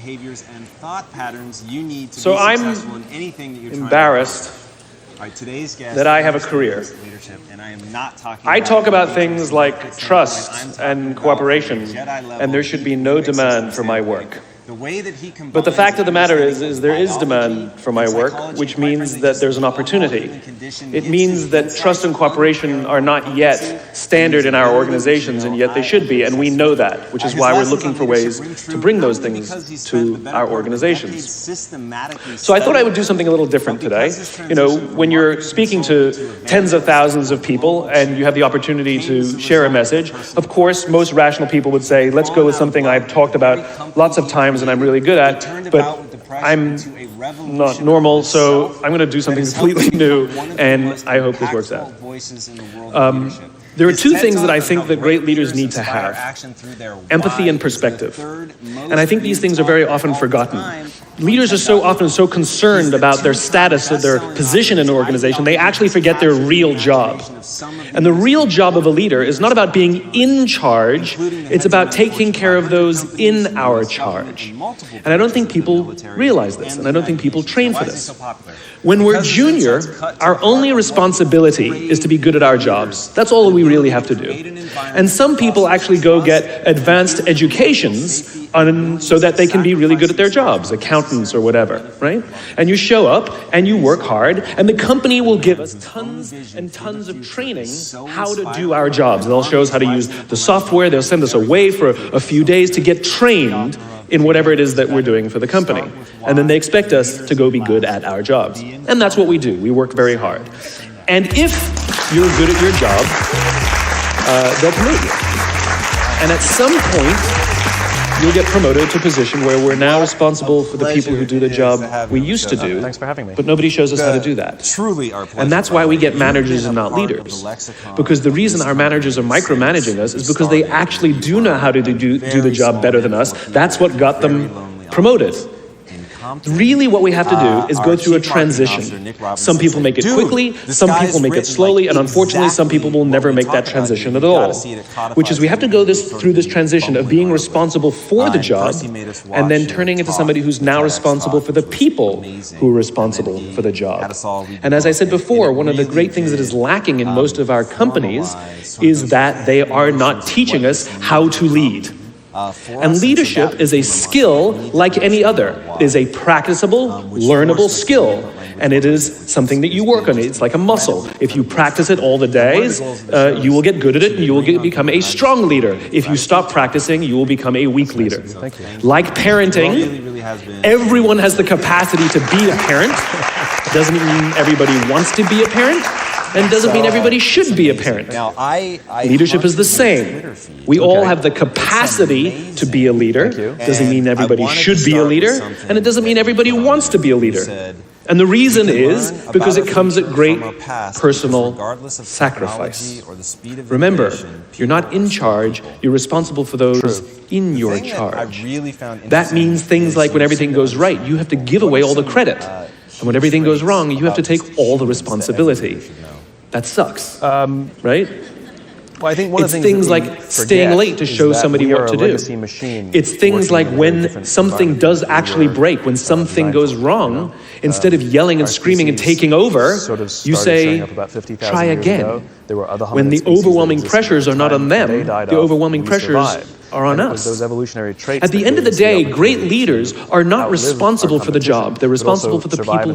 behaviors and thought patterns you need to So be I'm successful in anything that you're trying embarrassed to do. All right, today's guest that I have a career. Leadership, and I am not talking I talk about leadership things from a like standpoint. I'm trust talking and about cooperation, from a Jedi level and there should be no deep demand existence for my standpoint. work. The way that he But the fact of the matter combines is there is demand for my work, which means that there's an opportunity. It means that trust and cooperation are not yet standard in our organizations, and yet they should be, and we know that, which is why we're looking for ways to bring those things to our organizations. So I thought I would do something a little different today. You know, when you're speaking to tens of thousands of people and you have the opportunity to share a message, of course, most rational people would say, let's go with something I've talked about lots of times and I'm really good at, but I'm not normal, so I'm going to do something completely new, and I hope this works out. There are two things that I think that great leaders need to have: empathy and perspective. And I think these things are very often forgotten. Leaders are so often so concerned about their status or their position in an organization, they actually forget their real job. And the real job of a leader is not about being in charge, it's about taking care of those in our charge. And I don't think people realize this, and I don't think people train for this. When we're junior, our only responsibility is to be good at our jobs. That's all we really have to do. And some people actually go get advanced educations so that they can be really good at their jobs, accountants or whatever, right? And you show up and you work hard, and the company will give us tons and tons of training how to do our jobs. They'll show us how to use the software. They'll send us away for a few days to get trained in whatever it is that we're doing for the company. And then they expect us to go be good at our jobs. And that's what we do. We work very hard. And if you're good at your job, they'll promote you. And at some point, you'll get promoted to a position where we're now responsible for the people who do the job we used to do. Thanks for having me. But nobody shows us how to do that. Truly our pleasure. And that's why we get managers and not leaders. Because the reason our managers are micromanaging us is because they actually do know how to do the job better than us. That's what got them promoted. Really what we have to do is go through a transition. Some people make it quickly, some people make it slowly, and unfortunately some people will never make that transition at all. Which is we have to go through this transition of being responsible for the job and then turning into somebody who's now responsible for the people who are responsible for the job. And as I said before, one of the great things that is lacking in most of our companies is that they are not teaching us how to lead. And leadership is a skill like any other. It is a practicable, learnable skill. And it is something that you work on. It's like a muscle. If you practice it all the days, you will get good at it and you will become a strong leader. If you stop practicing, you will become a weak leader. Like parenting, everyone has the capacity to be a parent. Doesn't mean everybody wants to be a parent. And doesn't mean everybody should be a parent. Leadership is the same. We all have the capacity to be a leader. Doesn't mean everybody should be a leader. And it doesn't mean everybody wants to be a leader. And the reason is because it comes at great personal sacrifice. Remember, you're not in charge, you're responsible for those in your charge. That means things like when everything goes right, you have to give away all the credit. And when everything goes wrong, you have to take all the responsibility. That sucks, right? Well, I think one of the things like staying late to show somebody what to do. It's things like when something does actually break, when something goes wrong, instead of yelling and screaming and taking over, you say, try again. When the overwhelming pressures are not on them, the overwhelming pressures are on us. At the end of the day, great leaders are not responsible for the job. They're responsible for the people